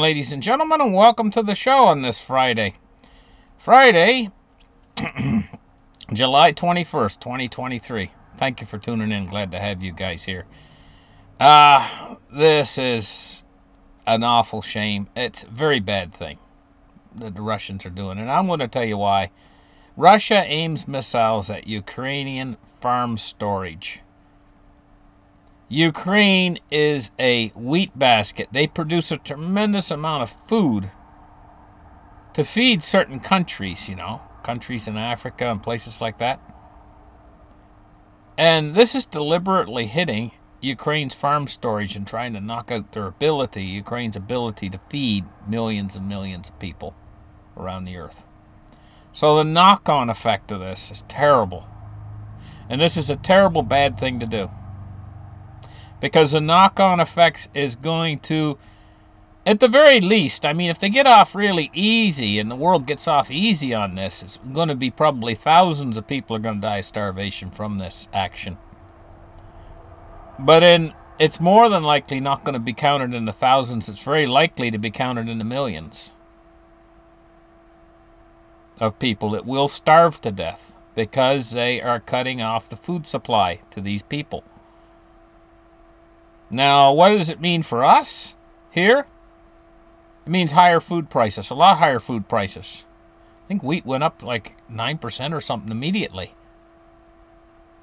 ladies and gentlemen, and welcome to the show on this Friday. Friday, July 21st, 2023. Thank you for tuning in. Glad to have you guys here. This is an awful shame. It's a very bad thing that the Russians are doing, and I'm going to tell you why. Russia aims missiles at Ukrainian farm storage. Ukraine is a wheat basket. They produce a tremendous amount of food to feed certain countries, countries in Africa and places like that. And this is deliberately hitting Ukraine's farm storage and trying to knock out Ukraine's ability to feed millions and millions of people around the earth. So the knock-on effect of this is terrible. And this is a terrible bad thing to do. Because the knock-on effects is going to, at the very least, if they get off really easy and the world gets off easy on this, it's going to be probably thousands of people are going to die of starvation from this action. But it's more than likely not going to be counted in the thousands. It's very likely to be counted in the millions of people that will starve to death because they are cutting off the food supply to these people. Now, what does it mean for us here? It means higher food prices, a lot higher food prices. I think wheat went up like 9% or something immediately.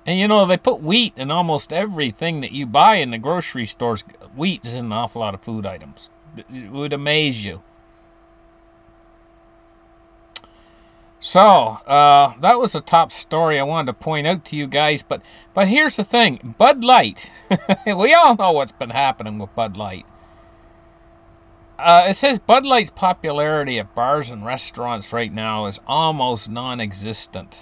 And they put wheat in almost everything that you buy in the grocery stores. Wheat is in an awful lot of food items. It would amaze you. So, that was a top story I wanted to point out to you guys, but here's the thing. Bud Light, we all know what's been happening with Bud Light. It says Bud Light's popularity at bars and restaurants right now is almost non-existent.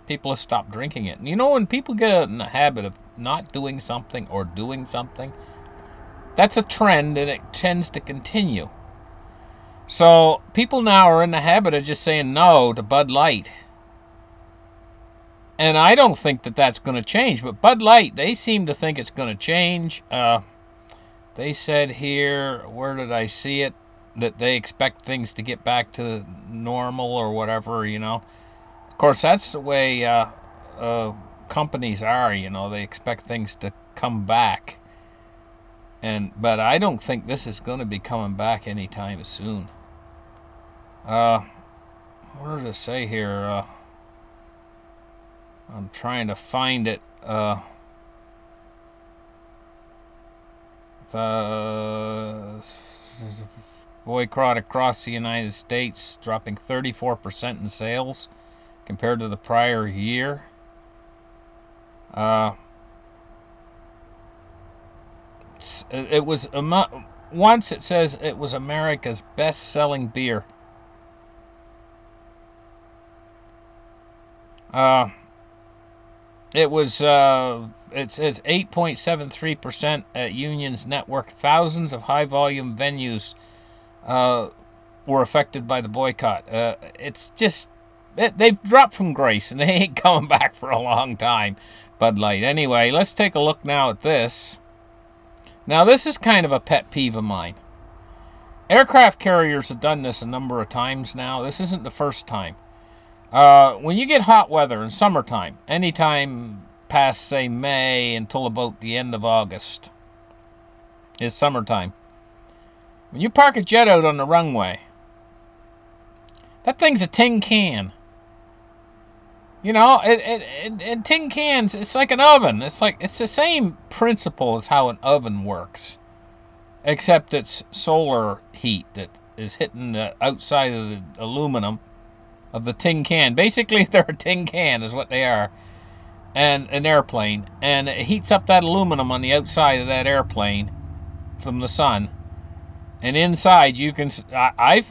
People have stopped drinking it. And when people get in the habit of not doing something or doing something, that's a trend and it tends to continue. So, people now are in the habit of just saying no to Bud Light. And I don't think that that's going to change. But Bud Light, they seem to think it's going to change. They said here, where did I see it? That they expect things to get back to normal or whatever, Of course, that's the way companies are, They expect things to come back. But I don't think this is going to be coming back anytime soon. What does it say here? I'm trying to find it. Boycott across the United States, dropping 34% in sales compared to the prior year. It was once it says it was America's best-selling beer. It says 8.73% at Union's network. Thousands of high-volume venues were affected by the boycott. It's just, they've dropped from grace, and they ain't coming back for a long time, Bud Light. Anyway, let's take a look now at this. Now, this is kind of a pet peeve of mine. Aircraft carriers have done this a number of times now. This isn't the first time. When you get hot weather in summertime, anytime past, say, May until about the end of August is summertime. When you park a jet out on the runway, that thing's a tin can. In tin cans, it's like an oven. It's the same principle as how an oven works, except it's solar heat that is hitting the outside of the aluminum of the tin can. Basically, they're a tin can is what they are, and an airplane, and it heats up that aluminum on the outside of that airplane from the sun, and inside you can. I've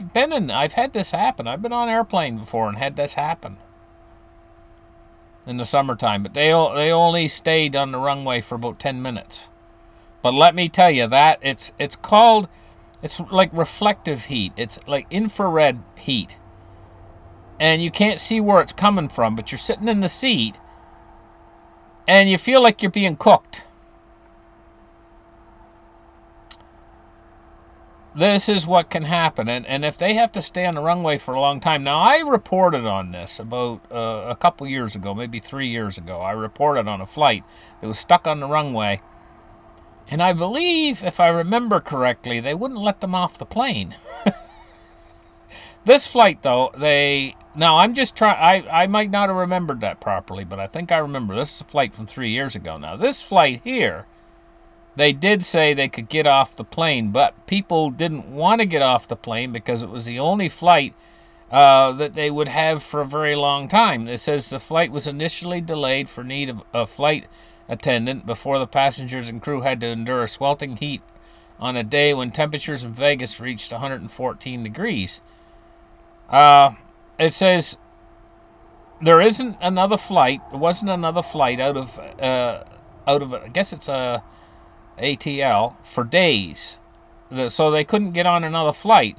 had this happen. I've been on an airplane before and had this happen in the summertime, but they only stayed on the runway for about 10 minutes. But let me tell you that it's like reflective heat. It's like infrared heat. And you can't see where it's coming from, but you're sitting in the seat, and you feel like you're being cooked. this is what can happen. And if they have to stay on the runway for a long time. Now, I reported on this about a couple years ago, maybe 3 years ago. I reported on a flight that was stuck on the runway. And I believe, if I remember correctly, they wouldn't let them off the plane. This flight, though, now I'm just trying, I might not have remembered that properly, but I think I remember. This is a flight from 3 years ago. Now, this flight here, they did say they could get off the plane, but people didn't want to get off the plane because it was the only flight that they would have for a very long time. It says the flight was initially delayed for need of a flight attendant before the passengers and crew had to endure a sweltering heat on a day when temperatures in Vegas reached 114 degrees. It says there isn't another flight. There wasn't another flight out of I guess it's a ATL for days, so they couldn't get on another flight,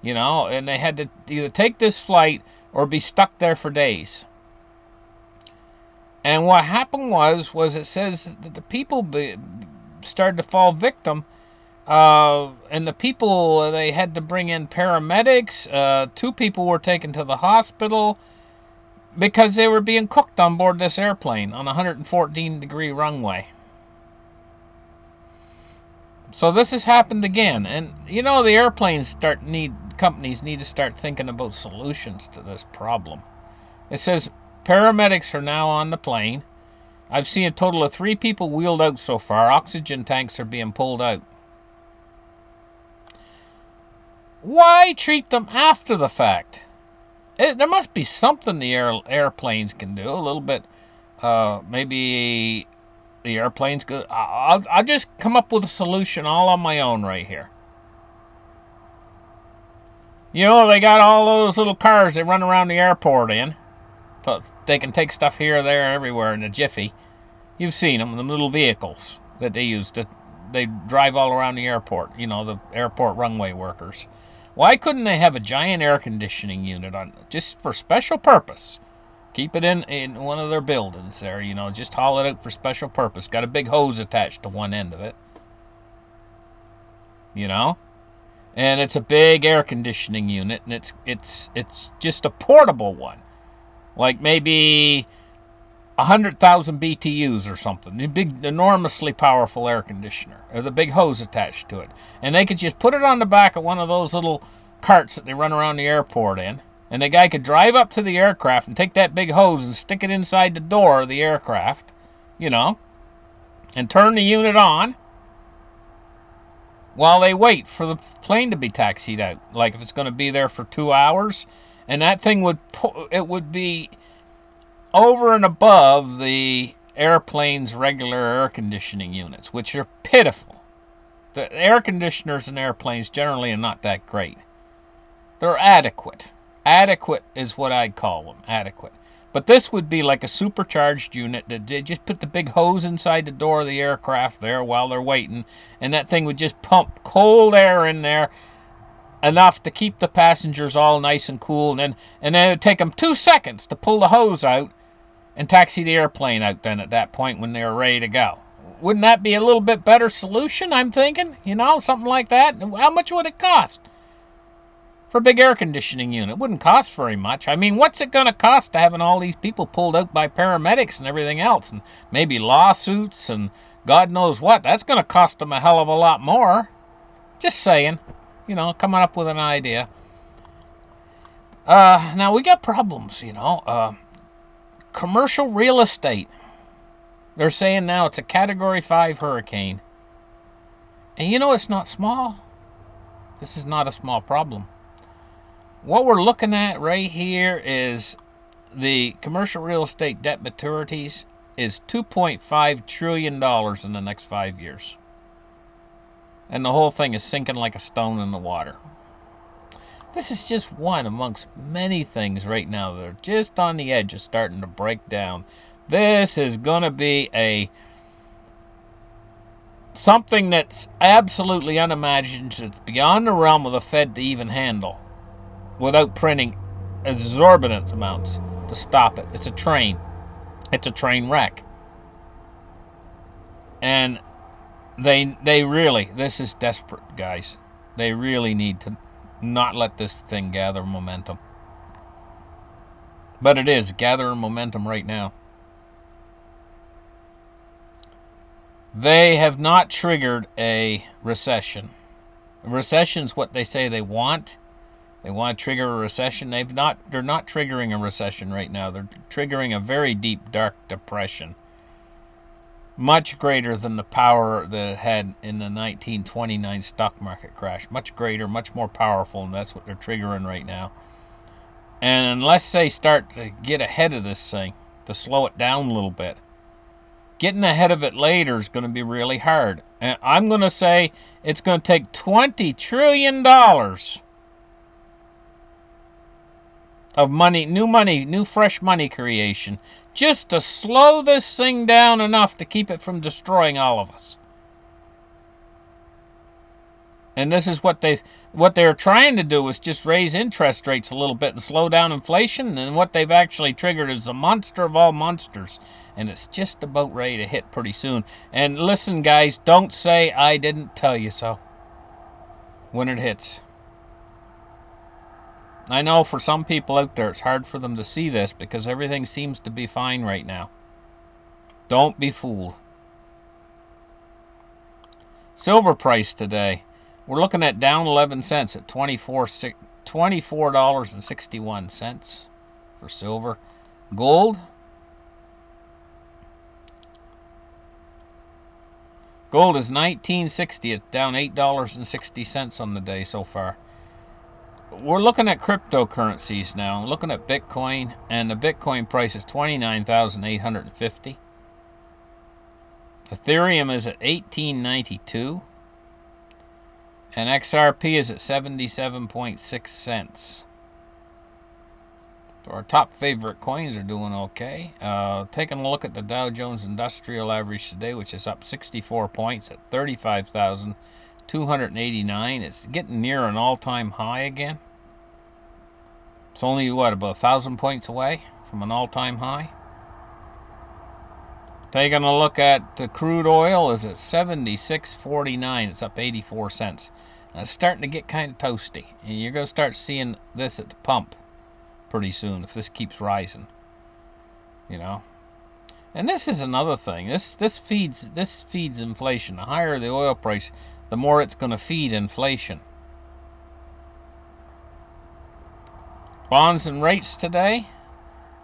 and they had to either take this flight or be stuck there for days. And what happened was it says that the people started to fall victim, and the people, they had to bring in paramedics. 2 people were taken to the hospital because they were being cooked on board this airplane on a 114-degree runway. So this has happened again, and the companies need to start thinking about solutions to this problem. It says paramedics are now on the plane. I've seen a total of 3 people wheeled out so far. Oxygen tanks are being pulled out. Why treat them after the fact? There must be something the airplanes can do. A little bit, maybe the airplanes go. I'll just come up with a solution all on my own right here. They got all those little cars they run around the airport in. So they can take stuff here, there, everywhere in a jiffy. You've seen them, the little vehicles that they use they drive all around the airport. The airport runway workers. Why couldn't they have a giant air conditioning unit on just for special purpose? Keep it in one of their buildings there, just haul it out for special purpose. Got a big hose attached to one end of it. And it's a big air conditioning unit, and it's just a portable one. Like maybe 100,000 BTUs or something. A big, enormously powerful air conditioner. With a big hose attached to it. And they could just put it on the back of one of those little carts that they run around the airport in. And the guy could drive up to the aircraft and take that big hose and stick it inside the door of the aircraft. And turn the unit on while they wait for the plane to be taxied out. Like if it's going to be there for 2 hours. And that thing would be over and above the airplane's regular air conditioning units, which are pitiful. The air conditioners in airplanes generally are not that great. They're adequate. Adequate is what I'd call them, adequate. But this would be like a supercharged unit that they just put the big hose inside the door of the aircraft there while they're waiting, and that thing would just pump cold air in there, enough to keep the passengers all nice and cool, and then it would take them 2 seconds to pull the hose out and taxi the airplane out then at that point when they were ready to go. Wouldn't that be a little bit better solution, I'm thinking? Something like that. How much would it cost? For a big air conditioning unit. It wouldn't cost very much. I mean, what's it going to cost to having all these people pulled out by paramedics and everything else? And maybe lawsuits and God knows what. That's going to cost them a hell of a lot more. Just saying. Coming up with an idea. Now, we got problems, Commercial real estate. They're saying now it's a Category 5 hurricane. And it's not small. This is not a small problem. What we're looking at right here is the commercial real estate debt maturities is $2.5 trillion in the next 5 years. And the whole thing is sinking like a stone in the water. This is just one amongst many things right now that are just on the edge of starting to break down. This is going to be something that's absolutely unimagined. It's beyond the realm of the Fed to even handle without printing exorbitant amounts to stop it. It's a train. It's a train wreck. And they really, this is desperate, guys. They really need to not let this thing gather momentum. But it is gathering momentum right now. They have not triggered a recession. A recession's what they say they want. They want to trigger a recession. They're not triggering a recession right now. They're triggering a very deep, dark depression. Much greater than the power that it had in the 1929 stock market crash. Much greater, much more powerful, and that's what they're triggering right now. And unless they start to get ahead of this thing, to slow it down a little bit, getting ahead of it later is going to be really hard. And I'm going to say it's going to take $20 trillion of money, new fresh money creation, just to slow this thing down enough to keep it from destroying all of us. And this is what they're trying to do is just raise interest rates a little bit and slow down inflation. And what they've actually triggered is the monster of all monsters. And it's just about ready to hit pretty soon. And listen, guys, don't say I didn't tell you so when it hits. I know for some people out there, it's hard for them to see this because everything seems to be fine right now. Don't be fooled. Silver price today. We're looking at down 11 cents at $24.61 for silver. Gold. Gold is $19.60. It's down $8.60 on the day so far. We're looking at cryptocurrencies now. We're looking at Bitcoin, and the Bitcoin price is $29,850. Ethereum is at $18.92. And XRP is at 77.6 cents. So our top favorite coins are doing okay. Taking a look at the Dow Jones Industrial Average today, which is up 64 points at 35,289. It's getting near an all-time high again. It's only, what, about 1,000 points away from an all-time high? Taking a look at the crude oil is at 76.49. It's up 84 cents. Now it's starting to get kind of toasty, and you're going to start seeing this at the pump pretty soon if this keeps rising. You know, and this is another thing. This feeds inflation. The higher the oil price, the more it's going to feed inflation. Bonds and rates today.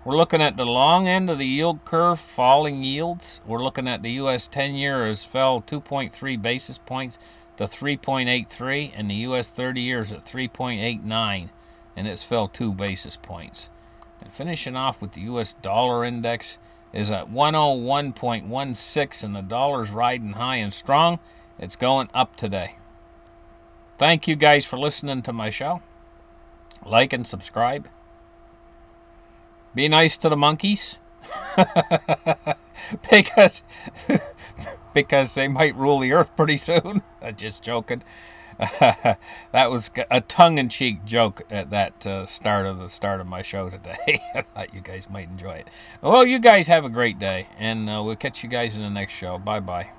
We're looking at the long end of the yield curve, falling yields. We're looking at the U.S. 10-year has fell 2.3 basis points to 3.83, and the U.S. 30-year is at 3.89, and it's fell 2 basis points. And finishing off with the U.S. dollar index is at 101.16, and the dollar's riding high and strong. It's going up today. Thank you guys for listening to my show. Like and subscribe. Be nice to the monkeys. because they might rule the earth pretty soon. Just joking. That was a tongue-in-cheek joke at that start of my show today. I thought you guys might enjoy it. Well, you guys have a great day, and we'll catch you guys in the next show. Bye-bye.